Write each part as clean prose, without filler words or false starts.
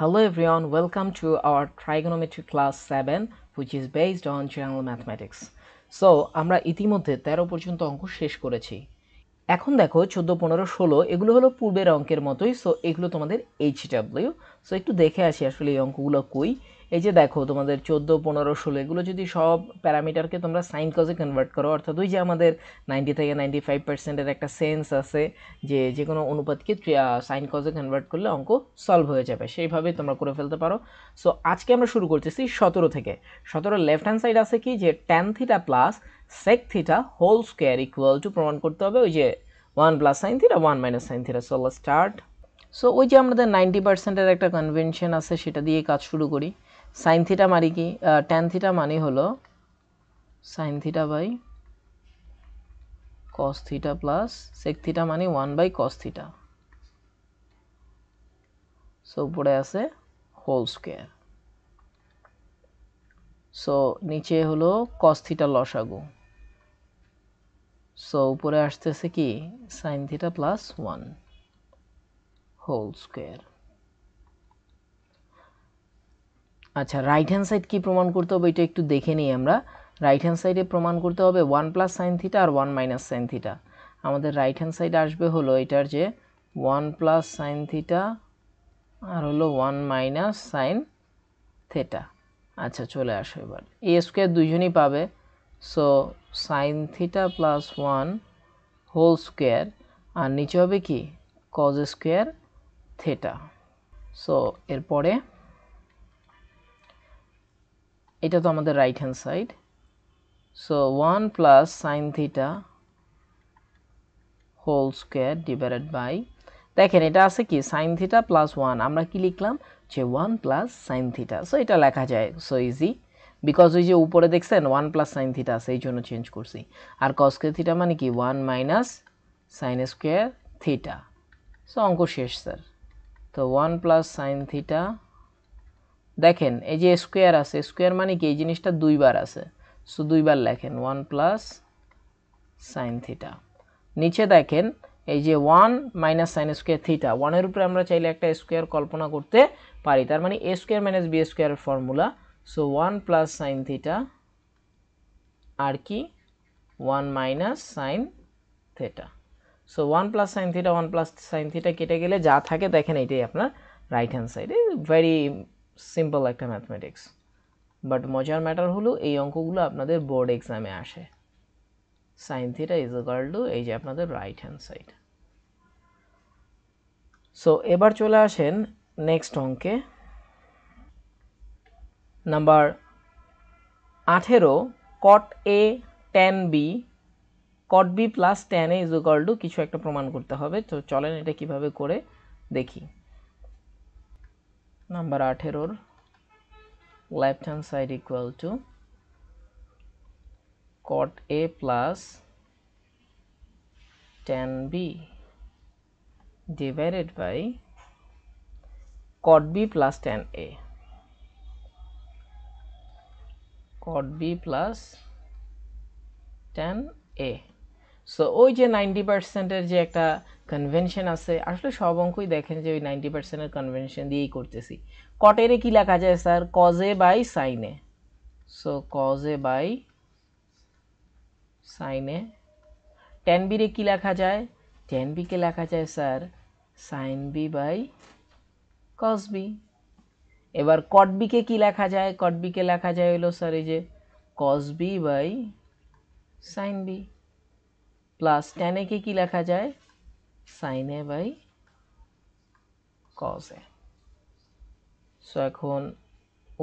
Hello everyone, welcome to our trigonometry class 7 which is based on general mathematics. So আমরা ইতিমধ্যে 13 পর্যন্ত অঙ্ক শেষ করেছি। এখন দেখো 14, 15, 16 এগুলো হলো পূর্বের অঙ্কের মতোই। সো এগুলো তোমাদের HW। সো একটু দেখে আসি আসলে এই অঙ্কগুলো কই। এই যে দেখো তোমাদের 14, 15, 16 এগুলো যদি সব প্যারামিটারকে তোমরা সাইন কজে কনভার্ট করো, অর্থাৎ ওই যে আমাদের 90 থেকে 95%-এর একটা সেন্স আছে যে কোনো অনুপাতকে সাইন কজে কনভার্ট করলে অঙ্ক সলভ হয়ে যাবে, সেইভাবে তোমরা করে ফেলতে পারো। সো আজকে আমরা শুরু করতেছি 17 থেকে। 17 লেফট হ্যান্ড সাইড আছে কি যে tan theta plus sec theta whole square equal to প্রমাণ করতে হবে ওই যে 1 plus sine theta 1 minus sine theta. So let's start. So ওই যে আমাদের 90%-এর একটা কনভেনশন আছে, সেটা দিয়ে কাজ শুরু করি। সাইন থিটা মানে কি, ট্যান থিটা মানে হলো sine theta by cos theta plus sec theta মানে 1 বাই কস থিটা। সো উপরে আছে হোল স্কয়ার। সো নিচে হলো কস থিটা লসাগু। সো উপরে আসতেছে কি sine theta plus 1 whole square. আচ্ছা, রাইট হ্যান্ড সাইড কি প্রমাণ করতে হবে এটা একটু দেখে নিই আমরা। রাইট হ্যান্ড সাইডে প্রমাণ করতে হবে 1 প্লাস সাইন থিটা আর 1 মাইনাস সাইন থিটা। আমাদের রাইট হ্যান্ড সাইড আসবে হলো এটার যে 1 প্লাস সাইন থিটা আর হলো 1 মাইনাস সাইন থিটা। আচ্ছা, চলে আসো এবার এ স্কোয়ার দুইজনই পাবে। So sine theta plus 1 whole square আর নিচে হবে কি কজ স্কোয়ার থিটা। সো এরপরে এটা তো আমাদের right hand side. So 1 plus sine theta whole square divided by, দেখেন এটা আছে কি সাইন থিটা প্লাস 1, আমরা কি লিখলাম যে 1 প্লাস সাইন থিটা। সো এটা লেখা যায় সো ইজি, বিকজ ওই যে উপরে দেখছেন 1 প্লাস সাইন থিটা আছে, এই জন্য চেঞ্জ করছি। আর কস স্কয়ার থিটা মানে কি 1 minus sine square theta. So অঙ্ক শেষ স্যার। তো 1 প্লাস সাইন থিটা, দেখেন এই যে স্কোয়ার আছে, স্কোয়ার মানে কি এই জিনিসটা দুইবার আছে। সো দুইবার লেখেন 1 প্লাস সাইন থিটা। নিচে দেখেন এই যে 1 মাইনাস সাইন স্কোয়ার থিটা, 1 এর উপরে আমরা চাইলে একটা স্কোয়ার কল্পনা করতে পারি, তার মানে এ স্কোয়ার মাইনাস বি স্কোয়ারের formula. So 1 plus sine theta আর কি 1 minus sine theta. So 1 plus sine theta 1 plus sine theta কেটে গেলে যা থাকে দেখেন এইটাই আপনার রাইট হ্যান্ড সাইডে। ভেরি সিম্পল একটা ম্যাথমেটিক্স, বাট মজার ম্যাটার হলো এই অঙ্কগুলো আপনাদের বোর্ড এক্সামে আসে। Sine theta is equal to এই যে আপনাদের রাইট হ্যান্ড সাইড। সো এবার চলে আসেন নেক্সট অঙ্কে, number 18 cot A tan B cot B plus tan A is equal to কিছু একটা প্রমাণ করতে হবে। তো চলেন এটা কিভাবে করে দেখি। Number 18 left hand side equal to cot A plus tan B divided by cot b plus tan a, cot b plus tan a। So ওই যে 90%-এর যে একটা কনভেনশন আছে, আসলে সব অঙ্কই দেখেন যে ওই 90%-এর কনভেনশন দিয়েই করতেছি। কট এর কি লেখা যায় sir, cos A by sine A. So cos A by sine A. Tan B রে কি লেখা যায়, ট্যান বি কে লেখা যায় sir sine B by cos B. এবার কট বি কে কি লেখা যায়, কট বি কে লেখা যায় হলো স্যার এই যে cos B by sine B, plus tan A কে কি লেখা যায় sine A by cos A. So এখন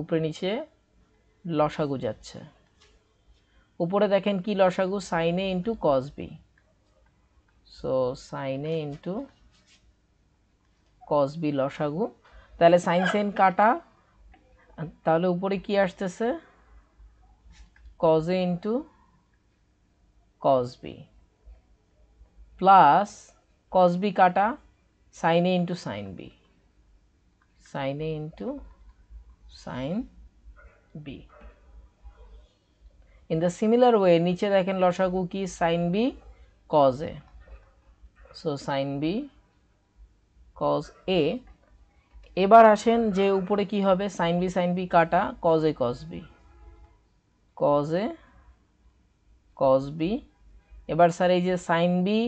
উপরে নিচে লসাগু যাচ্ছে, উপরে দেখেন কি লসাগু sine A into cos B. So sine A into cos B লসাগু, তাহলে সাইন সাইন কাটা, তাহলে উপরে কি আসতেছে cos A into cos B plus cos B কাটা sine A into sine B, sine A into sine B. In the similar way নিচে দেখেন লসাগু কি sine B cos A. So sine B cos A, এবার আসেন যে উপরে কি হবে, সাইন বি কাটা, কজ এ কজ বি। এবার স্যার এই যে সাইন বি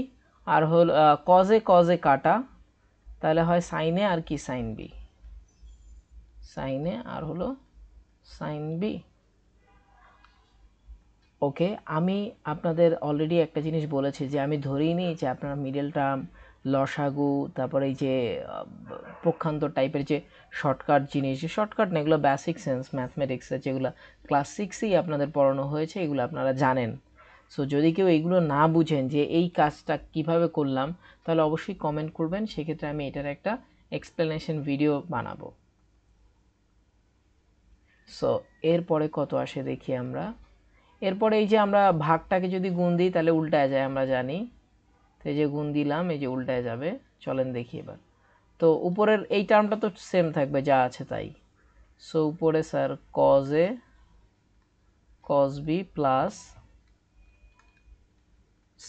আর হল কজ এ কাটা, তাহলে হয় সাইন এ আর কি সাইন বি, সাইন এ আর হলো সাইন বি। ওকে, আমি আপনাদের অলরেডি একটা জিনিস বলেছি যে আমি ধরেই নিই যে আপনারা মিডল টার্ম, লসাগু, তারপরে এই যে পক্ষান্তর টাইপের যে শর্টকাট জিনিস, শর্টকাট না, এগুলো বেসিক সেন্স ম্যাথমেটিক্সের যেগুলো ক্লাস 6এই আপনাদের পড়ানো হয়েছে, এগুলো আপনারা জানেন। সো যদি কেউ এইগুলো না বুঝেন যে এই কাজটা কিভাবে করলাম, তাহলে অবশ্যই কমেন্ট করবেন, সেক্ষেত্রে আমি এটার একটা এক্সপ্লেনেশন ভিডিও বানাবো। সো এরপরে কত আসে দেখি আমরা। এরপরে এই যে আমরা ভাগটাকে যদি গুণ দিই তাহলে উল্টায় যায়, আমরা জানি। তো এই যে গুণ দিলাম, এই যে উল্টায় যাবে। চলেন দেখি এবার। তো উপরের এই টার্মটা তো সেম থাকবে, যা আছে তাই। সো উপরে sir cos A cos B plus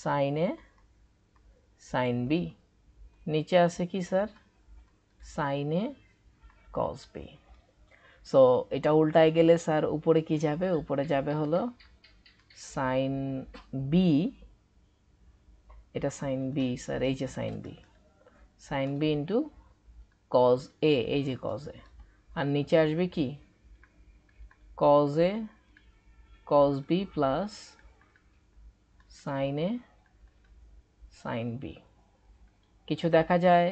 sine A sine B, নিচে আছে কি sir, sine A cos B. So এটা উল্টায় গেলে স্যার উপরে কি যাবে, উপরে যাবে হলো সাইন বি, এটা সাইন বি স্যার, এই যে sine B into cos A, এই যে কজ এ, আর নিচে আসবে কি cos A cos B plus sine A sine B. কিছু দেখা যায়?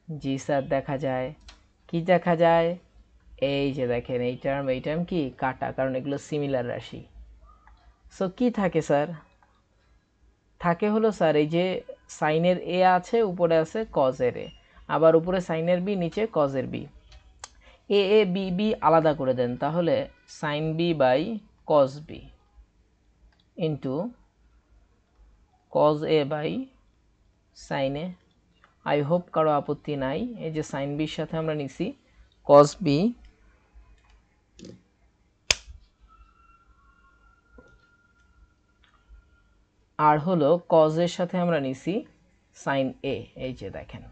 জি স্যার দেখা যায়। কি দেখা যায়? এই যে দেখেন এই টার্ম কি কাটা, কারণ এগুলো সিমিলার রাশি। সো কি থাকে স্যার, থাকে হলো স্যার এই যে সাইনের এ আছে, উপরে আছে কজের এ, আবার উপরে সাইনের বি, নিচে কজের B. A A B B আলাদা করে দেন, তাহলে sine B by cos B into cos A by sine A. I hope কারো আপত্তি নাই। এই যে সাইন বির সাথে আমরা নিছি কজ বি, আর হলো কজ এর সাথে আমরা নিছি সাইন এ, এই যে দেখেন।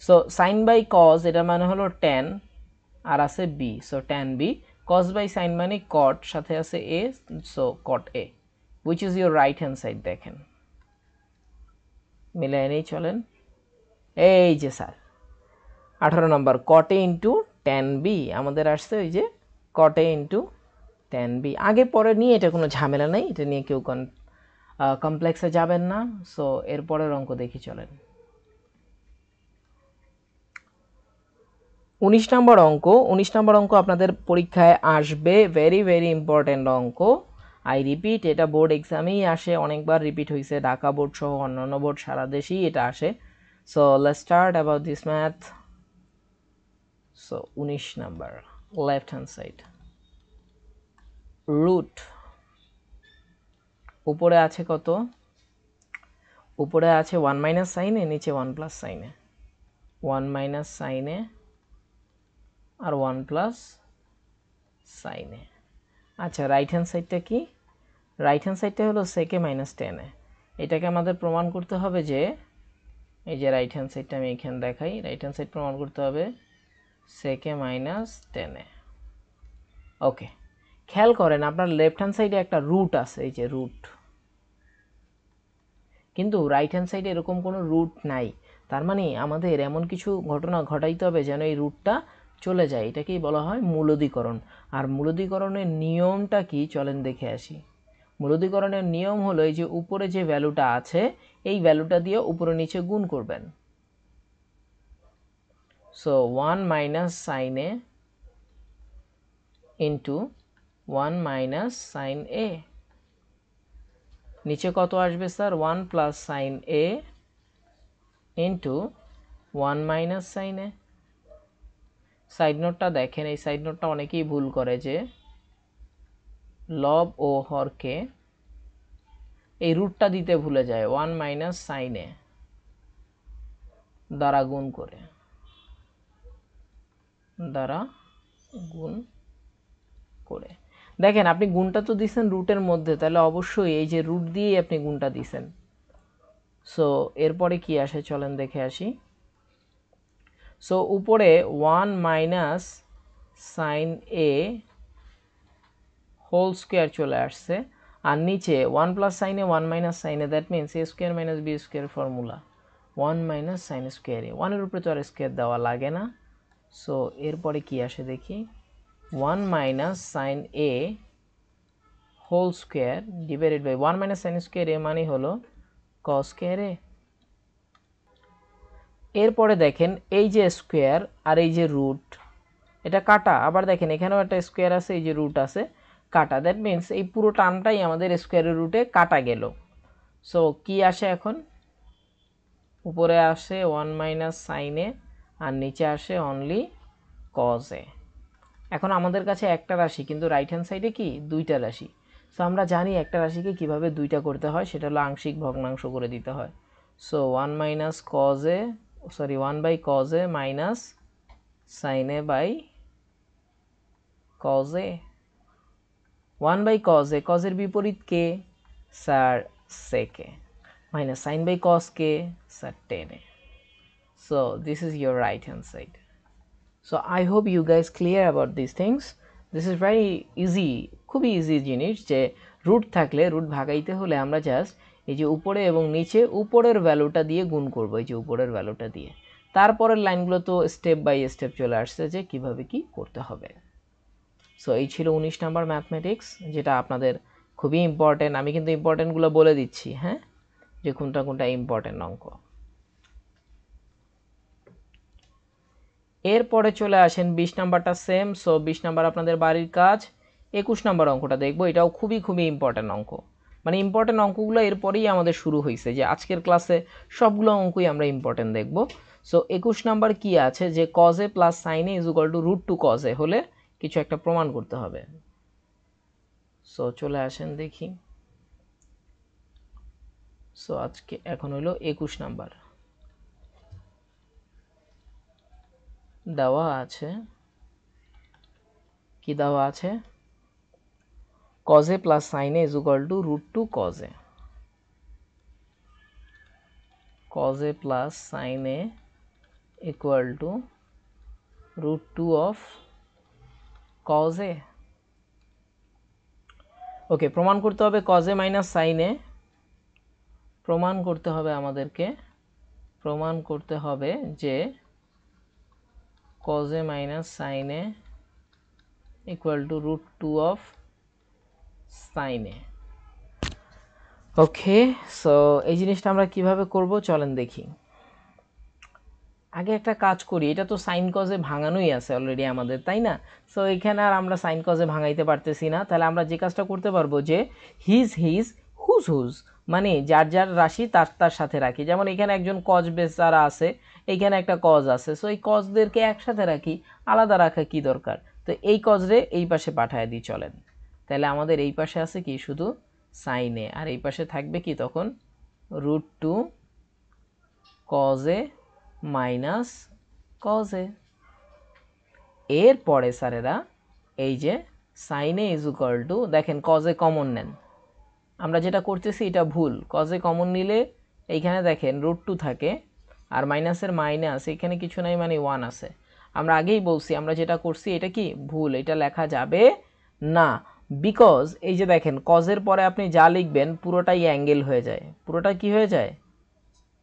সো সাইন বাই কজ এটা মানে হলো ট্যান, আর আছে B, so tan B. Cos by sine মানে কট, সাথে আছে A, so cot A, which is your right hand side. দেখেন মিলাই নেই, চলেন। এই যে sir 18 number cot A into tan B আমাদের আসছে, ওই যে cot A into tan B. আগে পরে নিয়ে এটা কোনো ঝামেলা নেই, এটা নিয়ে কেউ কমপ্লেক্সে যাবেন না। সো এরপরের অঙ্ক দেখি, চলেন। 19 নম্বর অঙ্ক। 19 নম্বর অঙ্ক আপনাদের পরীক্ষায় আসবে, ভেরি ভেরি ইম্পর্টেন্ট অঙ্ক। আই রিপিট, এটা বোর্ড এক্সামেই আসে, অনেকবার রিপিট হয়েছে, ঢাকা বোর্ড সহ অন্যান্য বোর্ড সারা দেশেই এটা আসে। So let's start about this math. So 19 number, left hand side, root উপরে আছে কত, উপরে আছে 1 মাইনাস সাইনে, নিচে 1 প্লাস সাইনে, 1 মাইনাস সাইনে আর 1 প্লাস সাইনে। আচ্ছা রাইট হ্যান্ড সাইডটা কি, রাইট হ্যান্ড সাইডটা হলো সেকে মাইনাস টেনে। এটাকে আমাদের প্রমাণ করতে হবে যে, এই যে রাইট হ্যান্ড সাইডটা আমি এখানে দেখাই, রাইট হ্যান্ড সাইড প্রমাণ করতে হবে সেকে মাইনাস টেনে। ওকে, খেয়াল করেন আপনার লেফট হ্যান্ড সাইডে একটা রুট আছে, এই যে রুট, কিন্তু রাইট হ্যান্ড সাইডে এরকম কোনো রুট নাই। তার মানে আমাদের এমন কিছু ঘটনা ঘটাইতে হবে যেন এই রুটটা চলে যায়, এটাকেই বলা হয় মূলদীকরণ। আর মূলদীকরণের নিয়মটা কি, চলেন দেখে আসি। মূলদীকরণের নিয়ম হলো এই যে উপরে যে ভ্যালুটা আছে, এই ভ্যালুটা দিয়ে উপরে নিচে গুণ করবেন। So 1 minus sine A into 1 minus sine এ, নিচে কত আসবে sir, 1 plus sine A into 1 minus sine A. Side নোটটা দেখেন, এই সাইড নোটটা অনেকেই ভুল করে যে লব ও হরকে এই রুটটা দিতে ভুলে যায়, 1 মাইনাস সাইন এ দ্বারা গুণ করে, দ্বারা গুণ করে। দেখেন আপনি গুণটা তো দিছেন রুটের মধ্যে, তাহলে অবশ্যই এই যে রুট দিয়েই আপনি গুণটা দিছেন। সো এরপরে কি আসে, চলেন দেখে আসি। সো উপরে 1 minus sine A whole square চলে আসছে, আর নিচে 1 plus sine A 1 minus sine A, that means A square minus B square formula 1 minus sine square A, 1 এর উপরে তো আর স্কোয়ার দেওয়া লাগে না। সো এরপরে কি আসে দেখি, 1 minus sine A whole square divided by 1 minus sine square A মানে হলো কস স্কোয়ার এ। এরপরে দেখেন এই যে স্কোয়ার আর এই যে রুট, এটা কাটা, আবার দেখেন এখানেও একটা স্কোয়ার আছে, এই যে রুট আছে কাটা, দ্যাট মিনস এই পুরো টার্মটাই আমাদের স্কোয়ারের রুটে কাটা গেল। সো কি আসে এখন, উপরে আসে 1 মাইনাস সাইন এ আর নিচে আসে অনলি কজ এ। এখন আমাদের কাছে একটা রাশি, কিন্তু রাইট হ্যান্ড সাইডে কি দুইটা রাশি। সো আমরা জানি একটা রাশিকে কিভাবে দুইটা করতে হয়, সেটা হলো আংশিক ভগ্নাংশ করে দিতে হয়। So 1 minus cos A, sorry 1 by cos A minus sine A by cos A. 1 by cos A, কজের বিপরীত কে sir sec A, minus sine by cos কে sir tan A. So this is your right hand side. So I hope you guys clear about these things. This is very easy, খুবই easy জিনিস, যে root থাকলে root ভাগাইতে হলে আমরা just এই যে উপরে এবং নিচে উপরের ভ্যালুটা দিয়ে গুণ করব, এই যে উপরের ভ্যালুটা দিয়ে। তারপরের লাইনগুলো তো স্টেপ বাই স্টেপ চলে আসছে যে কিভাবে কি করতে হবে। সো এই ছিল 19 নাম্বার ম্যাথমেটিক্স, যেটা আপনাদের খুবই ইম্পর্টেন্ট। আমি কিন্তু ইম্পর্টেন্টগুলো বলে দিচ্ছি, হ্যাঁ, যে কোনটা কোনটা ইম্পর্টেন্ট অঙ্ক। এরপরে চলে আসেন 20 নাম্বারটা সেম। সো 20 নাম্বার আপনাদের বাড়ির কাজ। 21 নাম্বার অঙ্কটা দেখবো, এটাও খুবই খুবই ইম্পর্টেন্ট অঙ্ক। মানে ইম্পর্টেন্ট অঙ্কগুলো এরপরেই আমাদের শুরু হয়েছে, যে আজকের ক্লাসে সবগুলো অঙ্কই আমরা ইম্পর্টেন্ট দেখব। সো 21 নাম্বার কি আছে, যে cos A plus sine A is equal to root two cos A হলে কিছু একটা প্রমাণ করতে হবে। সো চলে আসেন দেখি। সো আজকে এখন হলো 21 নাম্বার দেওয়া আছে, কি দেওয়া আছে, cos a plus sin a is equal to root 2 cos a, cos a plus sin a equal to root 2 of cos a। ওকে, প্রমাণ করতে হবে cos a minus sin a, প্রমাণ করতে হবে আমাদেরকে, প্রমাণ করতে হবে যে cos a minus sin a equal to root 2 of sin a। Okay, so এই জিনিসটা আমরা কিভাবে করব চলেন দেখি। আগে একটা কাজ করি, এটা তো সাইন কজে ভাঙানোই আছে অলরেডি আমাদের, তাই না? সো এখানে আর আমরা সাইন কজে ভাঙাইতে পারতেছি না, তাহলে আমরা যে কাজটা করতে পারবো যে হিজ হিজ হুজ হুজ, মানে যার যার রাশি তার তার সাথে রাখি। যেমন এখানে একজন কজ বেস যারা আছে, এইখানে একটা কজ আছে, সো এই কজদেরকে একসাথে রাখি, আলাদা রাখা কি দরকার? তো এই কজরে এই পাশে পাঠায় দিই, চলেন। তাহলে আমাদের এই পাশে আছে কি শুধু সাইন এ, আর এই পাশে থাকবে কি তখন root two cos A minus cos A. এরপরে স্যারেরা এই যে sine A is equal to, দেখেন কজ এ কমন নেন, আমরা যেটা করতেছি এটা ভুল। কজ এ কমন নিলে এইখানে দেখেন রুট টু থাকে, আর মাইনাসের মাইনাস, এখানে কিছু নাই মানে 1 আছে। আমরা আগেই বলছি আমরা যেটা করছি এটা কি ভুল, এটা লেখা যাবে না, বিকজ এই যে দেখেন কজের পরে আপনি যা লিখবেন পুরোটাই অ্যাঙ্গেল হয়ে যায়, পুরোটা কি হয়ে যায়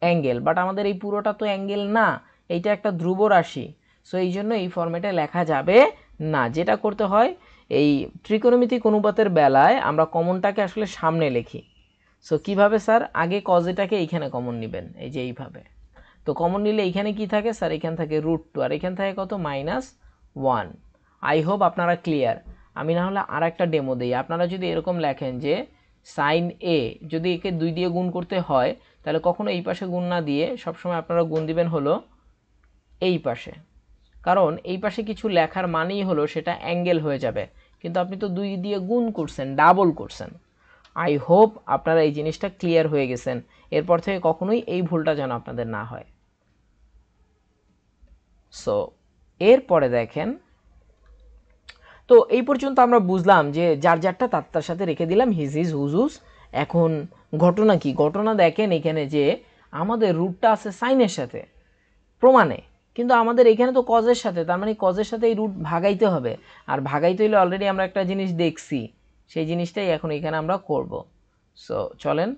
অ্যাঙ্গেল, বাট আমাদের এই পুরোটা তো অ্যাঙ্গেল না, এইটা একটা ধ্রুব রাশি। সো এই জন্য এই ফর্মেটে লেখা যাবে না। যেটা করতে হয়, এই ত্রিকোণমিতিক অনুপাতের বেলায় আমরা কমনটাকে আসলে সামনে লিখি। সো কিভাবে স্যার, আগে কজ এটাকে এইখানে কমন নেবেন, এই যে এইভাবে। তো কমন নিলে এইখানে কি থাকে স্যার, এখান থাকে রুট টু, আর এখান থাকে কত -1। আই হোপ আপনারা ক্লিয়ার। আমি না হলে আর একটা ডেমো দিই। আপনারা যদি এরকম লেখেন যে সাইন এ যদি একে 2 দিয়ে গুণ করতে হয়, তাহলে কখনো এই পাশে গুণ না দিয়ে সবসময় আপনারা গুণ দিবেন হলো এই পাশে, কারণ এই পাশে কিছু লেখার মানেই হলো সেটা অ্যাঙ্গেল হয়ে যাবে, কিন্তু আপনি তো 2 দিয়ে গুণ করছেন, ডাবল করছেন। আই হোপ আপনারা এই জিনিসটা ক্লিয়ার হয়ে গেছেন, এরপর থেকে কখনোই এই ভুলটা যেন আপনাদের না হয়। সো এরপরে দেখেন, তো এই পর্যন্ত আমরা বুঝলাম যে যার যারটা তার সাথে রেখে দিলাম হিজ হিজ হুজ হুজ। এখন ঘটনা কি, ঘটনা দেখেন এখানে যে আমাদের রুটটা আছে সাইনের সাথে প্রমাণে, কিন্তু আমাদের এখানে তো কজের সাথে, তার মানে কজের সাথে এই রুট ভাগাইতে হবে, আর ভাগাইতে হলে অলরেডি আমরা একটা জিনিস দেখছি, সেই জিনিসটাই এখন এখানে আমরা করব। সো চলেন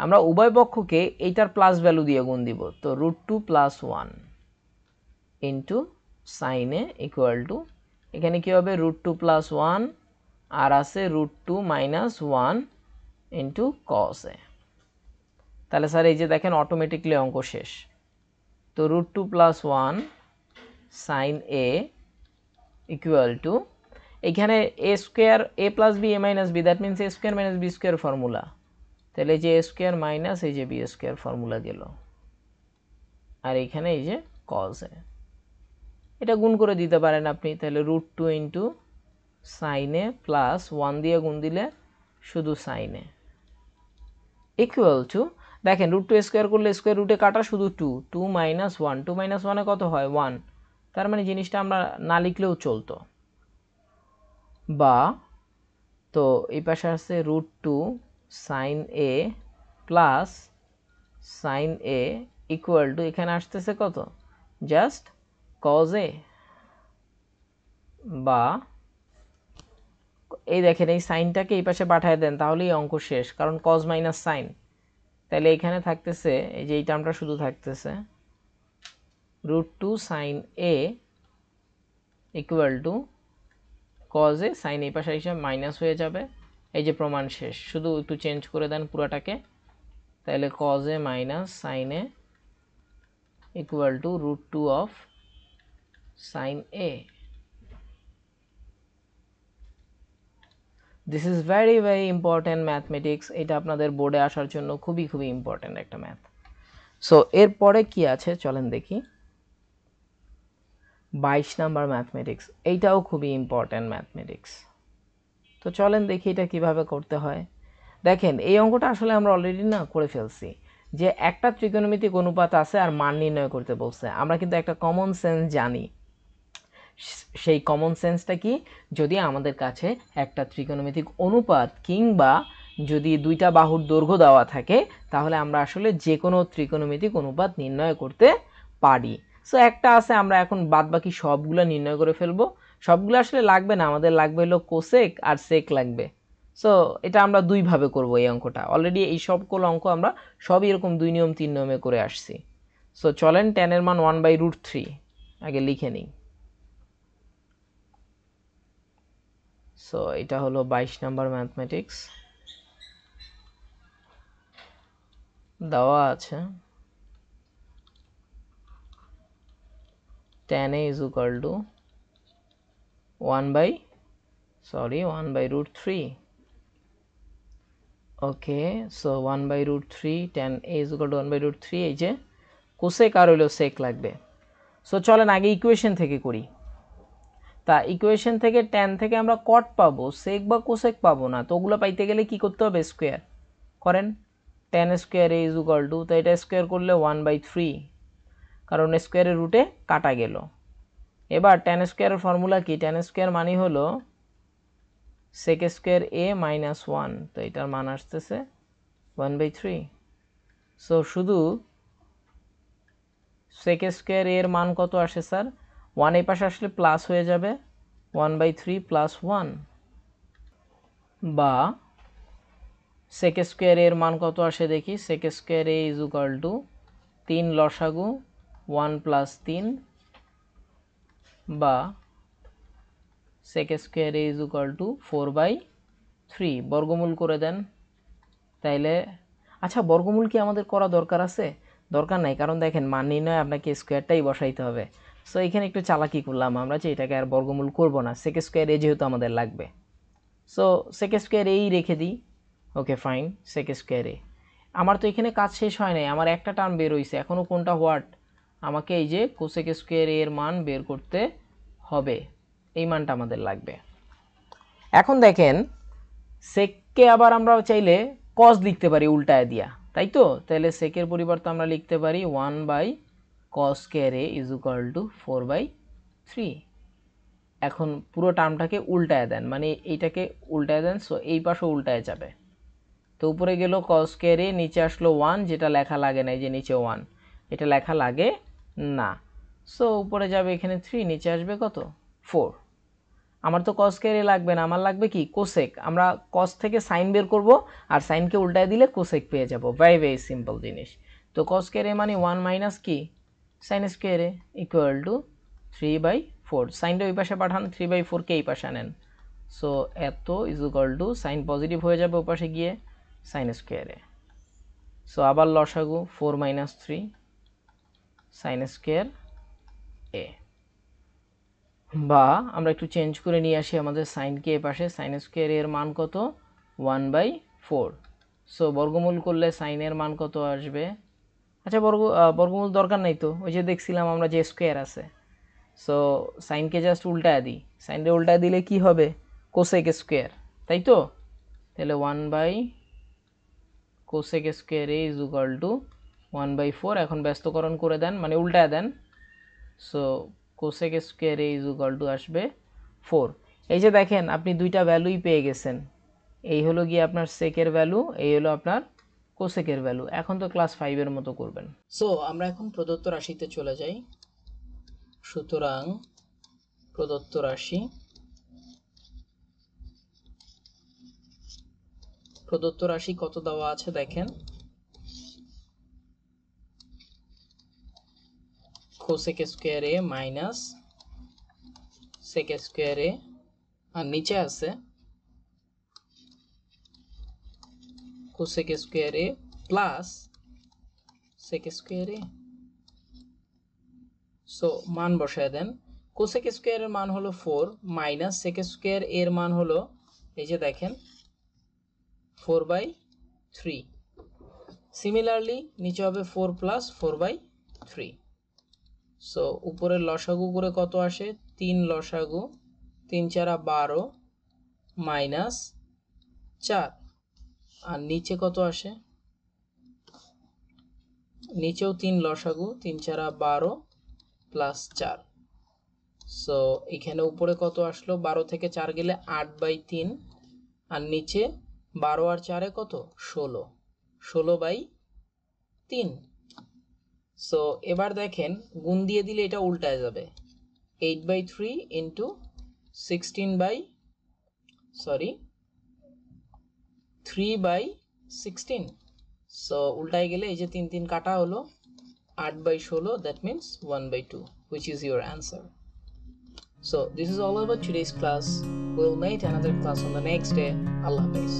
আমরা উভয় পক্ষকে এইটার প্লাস ভ্যালু দিয়ে গুণ দিব। তো √2 + 1 into sign A equal to, এখানে কী হবে √2 + 1 আর আছে √2 - 1 ইন্টু কস এ। তাহলে স্যার এই যে দেখেন অটোমেটিকলি অঙ্ক শেষ। তো √2 + 1 সাইন এ ইকুয়াল টু, এখানে a square a + b a - b, that means a square - b square formula, তাহলে এই যে a স্কোয়ার মাইনাস এই যে b স্কোয়ার ফর্মুলা গেল, আর এইখানে এই যে কস এ, এটা গুণ করে দিতে পারেন আপনি। তাহলে √2 ইন্টু সাইন এ প্লাস 1 দিয়ে গুণ দিলে শুধু সাইন এ ইকুয়াল টু, দেখেন √2 স্কোয়ার করলে স্কোয়ার রুটে কাটা শুধু 2, 2 - 1, 2 - 1 কত হয় 1, তার মানে জিনিসটা আমরা না লিখলেও চলতো। বা তো এই পাশে আছে √2 sine A plus sine A equal to, এখানে আসতেছে কত জাস্ট কজ এ, বা এই দেখেন এই সাইনটাকে এই পাশে পাঠিয়ে দেন তাহলেই অঙ্ক শেষ, কারণ কজ মাইনাস সাইন। তাহলে এখানে থাকতেছে এই যে এই টার্মটা শুধু থাকতেছে √2 sine A equal to cos A, sine এই পাশে হিসাবে মাইনাস হয়ে যাবে, এই যে প্রমাণ শেষ। শুধু একটু চেঞ্জ করে দেন পুরোটাকে, তাহলে cause A minus sine A equal two √2 of sign A. This is very very important mathematics, এটা আপনাদের বোর্ডে আসার জন্য খুবই খুবই ইম্পর্ট্যান্ট একটা ম্যাথ। সো এরপরে কি আছে চলেন দেখি, 22 নাম্বার ম্যাথমেটিক্স, এইটাও খুবই ইম্পর্ট্যান্ট ম্যাথমেটিক্স। তো চলেন দেখি এটা কিভাবে করতে হয়। দেখেন এই অঙ্কটা আসলে আমরা অলরেডি না করে ফেলছি, যে একটা ত্রিকোণমিতিক অনুপাত আছে আর মান নির্ণয় করতে বলছে। আমরা কিন্তু একটা কমন সেন্স জানি, সেই কমন সেন্সটা কি, যদি আমাদের কাছে একটা ত্রিকোণমিতিক অনুপাত কিংবা যদি দুইটা বাহুর দৈর্ঘ্য দেওয়া থাকে, তাহলে আমরা আসলে যে কোনো ত্রিকোণমিতিক অনুপাত নির্ণয় করতে পারি। সো একটা আছে, আমরা এখন বাদ বাকি সবগুলো নির্ণয় করে ফেলবো। সবগুলো আসলে লাগবে না, আমাদের লাগবে হলো কোসেক আর সেক লাগবে। সো এটা আমরা দুইভাবে করব এই অঙ্কটা, অলরেডি এই সবগুলো অঙ্ক আমরা সবই এরকম 2 নিয়ম 3 নিয়মে করে আসছি। সো চলেন tan এর মান 1/√3 আগে লিখে নিই। সো এটা হলো 22 নাম্বার ম্যাথমেটিক্স, দেওয়া আছে tan a is equal to 1/√3. Okay, so 1/√3 tan a is equal to 1/√3, এই যে কোসেক আর হইলো সেক লাগবে। সো চলেন আগে ইকুয়েশন থেকে করি। তা ইকুয়েশন থেকে tan থেকে আমরা কট পাবো, সেক বা কোসেক পাবো না। তো ওগুলো পাইতে গেলে কি করতে হবে, স্কোয়ার করেন। tan square a is equal to, তো এটা স্কোয়ার করলে 1/3, কারণ স্কোয়ারের রুটে কাটা গেল। এবার tan স্কোয়ারের ফর্মুলা কি, tan স্কোয়ার মানে হলো sec স্কোয়ার a - 1, তো এটার মান আসতেছে 1/3। সো শুধু sec স্কোয়ার এর মান কত আসে স্যার, 1 এই পাশে আসলে প্লাস হয়ে যাবে 1/3 + 1, বা sec স্কোয়ার এর মান কত আসে দেখি, sec square a is equal to 3 লসাগু 1 + 3, বা sec square a is equal to 4/3, বর্গমূল করে দেন। তাইলে আচ্ছা বর্গমূল কি আমাদের করা দরকার আছে, দরকার নাই, কারণ দেখেন মান নির্ণয় আপনাকে স্কোয়ারটাই বসাইতে হবে। সো এখানে একটু চালাকি করলাম আমরা, যে এটাকে আর বর্গমূল করব না, sec স্কোয়ার a যেহেতু আমাদের লাগবে। সো sec স্কোয়ার এই রেখে দিই, okay fine, sec square a। আমার তো এখানে কাজ শেষ হয় নাই, আমার একটা টার্ম বের হইছে, এখনও কোনটা, হোয়াট, আমাকে এই যে cosec স্কোয়ার এর মান বের করতে হবে, এই মানটা আমাদের লাগবে। এখন দেখেন সেককে আবার আমরা চাইলে কস লিখতে পারি উল্টায় দিয়া, তাই তো, তাহলে সেকের পরিবর্তে আমরা লিখতে পারি 1/cos square a is equal to 4/3। এখন পুরো টার্মটাকে উল্টায় দেন, মানে এইটাকে উল্টায় দেন, সো এই পাশও উল্টায় যাবে। তো উপরে গেল cos স্কয়ার a, নিচে আসলো 1, যেটা লেখা লাগে না, এই যে নিচে 1, এটা লেখা লাগে না। সো উপরে যাবে এখানে 3, নিচে আসবে কত 4। আমার তো কস স্কয়ারে লাগবে না, আমার লাগবে কি কোসেক। আমরা কস থেকে সাইন বের করব আর সাইনকে উল্টায় দিলে কোসেক পেয়ে যাব। ভেরি ভেরি সিম্পল জিনিস। তো কস স্কয়ারে মানে 1 মাইনাস কি সাইন স্কয়ারে ইকুয়াল টু 3/4। সাইনটা ওই পাশে পাঠান, 3/4 কে এই পাশে আনেন। সো এত is equal to sine positive হয়ে যাবে ওই পাশে গিয়ে সাইন স্কয়ারে। সো আবার লসাগু 4 মাইনাস 3 সাইন স্কয়ার এ। বা আমরা একটু চেঞ্জ করে নিয়ে আসি আমাদের সাইনকে এ পাশে। সাইন স্কয়ার এর মান কত 1/4। সো বর্গমূল করলে সাইনের মান কত আসবে? আচ্ছা বর্গমূল দরকার নাই তো, ওই যে দেখছিলাম আমরা যে স্কয়ার আছে। সো সাইনকে জাস্ট উল্টায় দিই, সাইনকে উল্টায় দিলে কি হবে কোসেক স্কয়ার, তাই তো? তাহলে 1/কোসেক square A is equal to 1/4। এখন ব্যস্তকরণ করে দেন, মানে উল্টায় দেন। So cosec square A is equal to আসবে 4। এই যে দেখেন আপনি দুইটা ভ্যালুই পেয়ে গেছেন, এই হলো গিয়ে আপনার সেকের ভ্যালু, এই হলো আপনার কোসেকের ভ্যালু। এখন তো ক্লাস 5 এর মতো করবেন। সো আমরা এখন প্রদত্ত রাশিতে চলে যাই। সুতরাং প্রদত্ত রাশি, প্রদত্ত রাশি কত দেওয়া আছে দেখেন, কোসেক স্কয়ার এ মাইনাস সেক স্কয়ার এ, আর নিচে আছে কোসেক স্কয়ার এ প্লাস সেক স্কয়ার এ। সো মান বসায় দেন। কোসেক স্কয়ার এর মান হলো 4 মাইনাস সেক স্কয়ার এর মান হলো এই যে দেখেন 4/3। সিমিলারলি নিচে হবে 4 প্লাস 4/3। সো উপরের লসাগু করে কত আসে 3 লসাগু 3 4 12 মাইনাস 4। আর নিচে কত আসে, নিচেও 3 লসাগু 3 4 12 প্লাস 4। সো এখানে উপরে কত আসলো 12 থেকে 4 গেলে 8/3, আর নিচে 12 আর 4 কত 16, 16/3। সো এবার দেখেন গুণ দিয়ে দিলে এটা উল্টায় যাবে 8/3 ইন্টু 3/16। সো উল্টায় গেলে এই যে 3 3 কাটা হলো 8/16, that means 1/2, which is your answer. So this is all about today's class. We'll meet another class on the next day. Allah Hafiz.